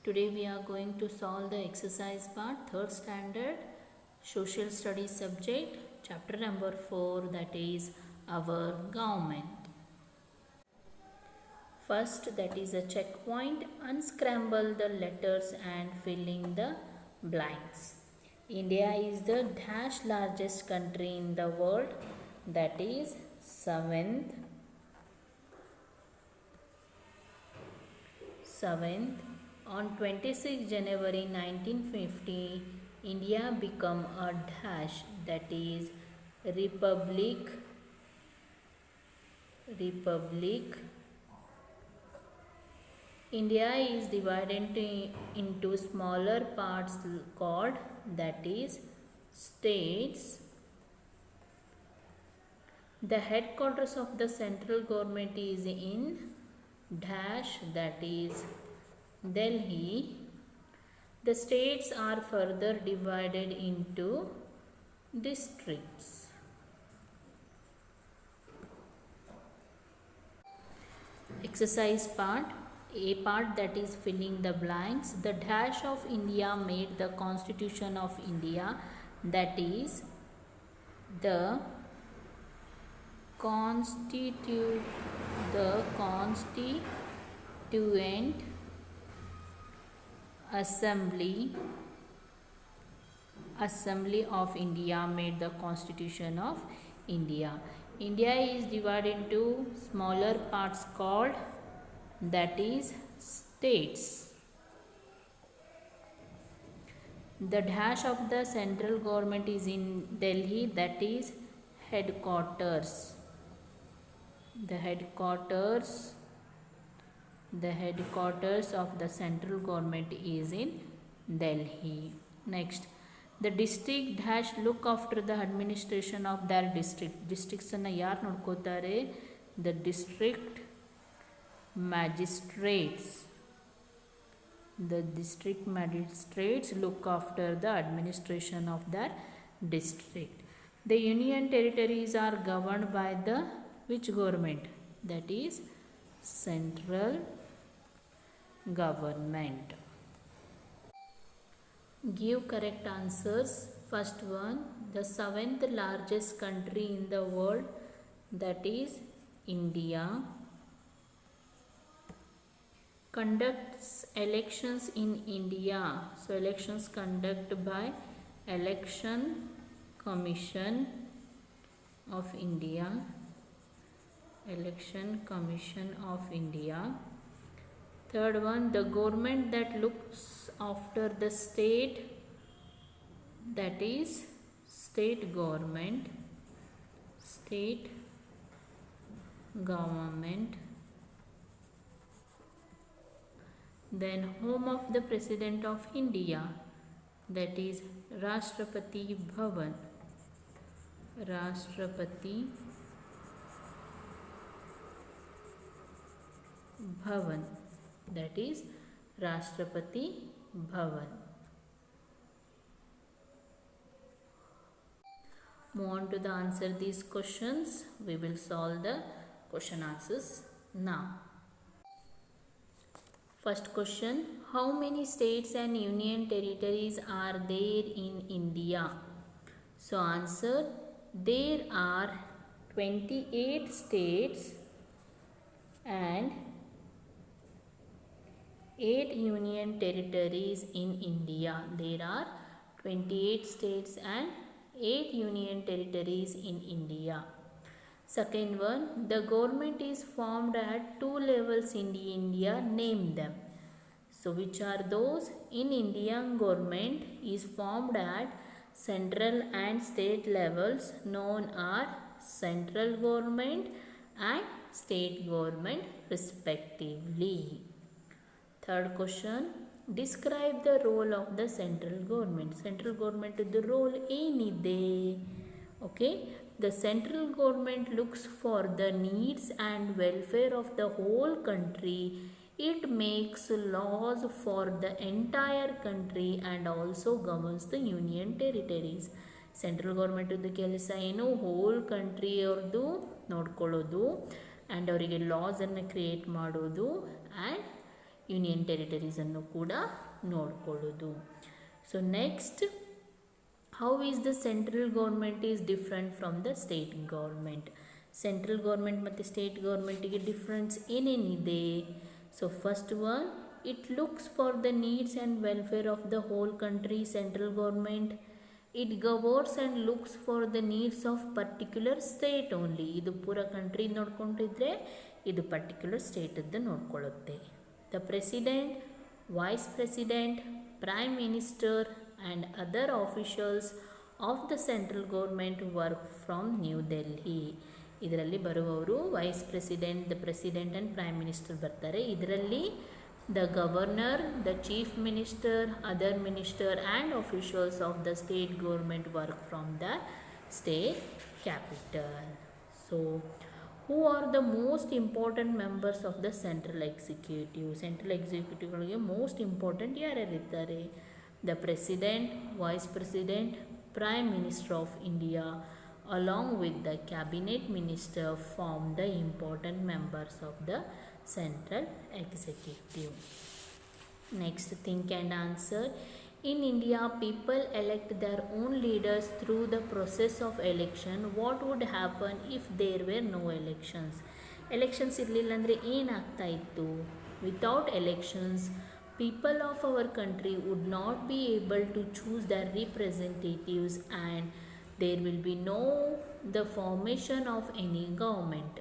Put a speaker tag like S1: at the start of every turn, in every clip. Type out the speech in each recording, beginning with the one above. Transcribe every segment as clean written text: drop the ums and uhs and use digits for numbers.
S1: Today we are going to solve the exercise part, 3rd standard, social studies subject, chapter number 4, that is our government. First, that is a checkpoint, unscramble the letters and fill in the blanks. India is the dash largest country in the world, that is 7th. On 26 January 1950, India became a dash, that is Republic. India is divided into smaller parts called, that is states. The headquarters of the central government is in dash, that is Delhi. The states are further divided into districts. Exercise part, A part, that is filling the blanks. The dash of India made the Constitution of India, that is the Constituent Assembly of India made the Constitution of India. India is divided into smaller parts called, that is states. The dash of the central government is in Delhi, that is headquarters. The headquarters of the central government is in Delhi. Next, the district dash look after the administration of their district. Districts anna yaar nodkotare? The district magistrates. The district magistrates look after the administration of their district. The union territories are governed by the which government? That is central government. Give correct answers. First one, the 7th largest country in the world, that is India. Conducts elections in India. So elections conducted by Election Commission of India. Election Commission of India. Third one, the government that looks after the state, that is state government. Then home of the President of India, that is Rashtrapati Bhavan. That is Rashtrapati Bhavan. Move on to the answer these questions. We will solve the question answers now. First question, how many states and union territories are there in India? So answer, there are 28 states and 8 union territories in India. There are 28 states and 8 union territories in India. Second one, the government is formed at 2 levels in India. Name them. So which are those? In Indian government is formed at central and state levels, known are central government and state government respectively. Third question, describe the role of the central government. Central government the role enide. Okay, the central government looks for the needs and welfare of the whole country. It makes laws for the entire country and also governs the union territories. Central government ಕೆಲಸ ಏನು? whole country ಅವ್ರದ್ದು ನೋಡ್ಕೊಳ್ಳೋದು and ಅವರಿಗೆ laws ಅನ್ನು create ಮಾಡೋದು and union ಟೆರಿಟರೀಸನ್ನು ಕೂಡ ನೋಡ್ಕೊಳ್ಳೋದು. So next, how is the central government is different from the state government? Central government ಮತ್ತು ಸ್ಟೇಟ್ ಗೌರ್ಮೆಂಟಿಗೆ ಡಿಫ್ರೆನ್ಸ್ ಏನೇನಿದೆ? So first one, it looks for the needs and welfare of the whole country. Central government it governs and looks for the needs of particular state only. ಇದು ಪೂರ country ನೋಡ್ಕೊಂಡಿದ್ರೆ ಇದು particular ಸ್ಟೇಟದ್ದು ನೋಡ್ಕೊಳ್ಳುತ್ತೆ. The president, vice president, prime minister and other officials of the central government work from New Delhi. ಇದರಲ್ಲಿ ಬರುವವರು vice president, the president and prime minister ಬರ್ತಾರೆ. ಇದರಲ್ಲಿ the governor, the chief minister, other minister and officials of the state government work from the state capital. So who are the most important members of the central executive? Central ಎಕ್ಸಿಕ್ಯೂಟಿವ್ಗಳಿಗೆ most important ಯಾರ್ಯಾರಿರ್ತಾರೆ? The President, Vice President, Prime Minister of India along with the Cabinet Minister form the important members of the Central Executive. Next, think and answer. In India, people elect their own leaders through the process of election. What would happen if there were no elections? Elections ಇರಲಿಲ್ಲ ಅಂದರೆ ಏನಾಗ್ತಾ ಇತ್ತು? Without elections, people of our country would not be able to choose their representatives and there will be no the formation of any government.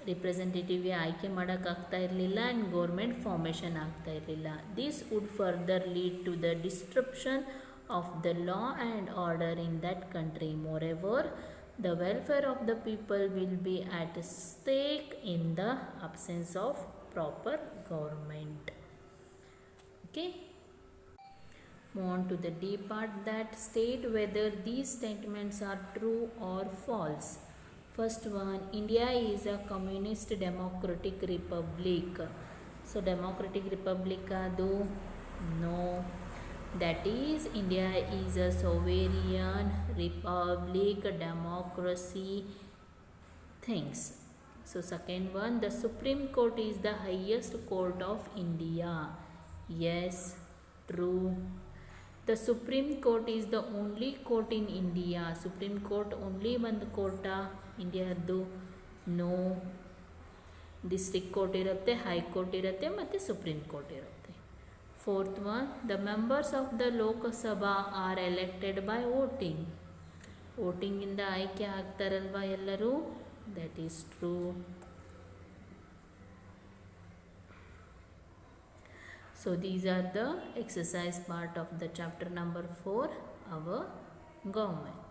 S1: ರಿಪ್ರೆಸೆಂಟೇಟಿವ್ಗೆ ಆಯ್ಕೆ ಮಾಡೋಕ್ಕಾಗ್ತಾ ಇರಲಿಲ್ಲ and government formation ಆಗ್ತಾ ಇರಲಿಲ್ಲ. This would further lead to the disruption of the law and order in that country. Moreover, the welfare of the people will be at stake in the absence of proper government. Okay, move on to the D part, that state whether these statements are true or false. First one, India is a communist democratic republic. So democratic republic adu? No. That is, India is a sovereign republic, democracy things. So second one, the Supreme Court is the highest court of India. Yes, true. The Supreme Court is the only court in India. Supreme Court only one court Indiadu? No. District court irutte, high court irutte matte Supreme Court irutte. Fourth one, the members of the Lok Sabha are elected by voting. Voting ಇಂದ ಆಯ್ಕೆ ಆಗ್ತಾರಲ್ವಾ ಎಲ್ಲರೂ? That is true. So these are the exercise part of the chapter number 4, our government.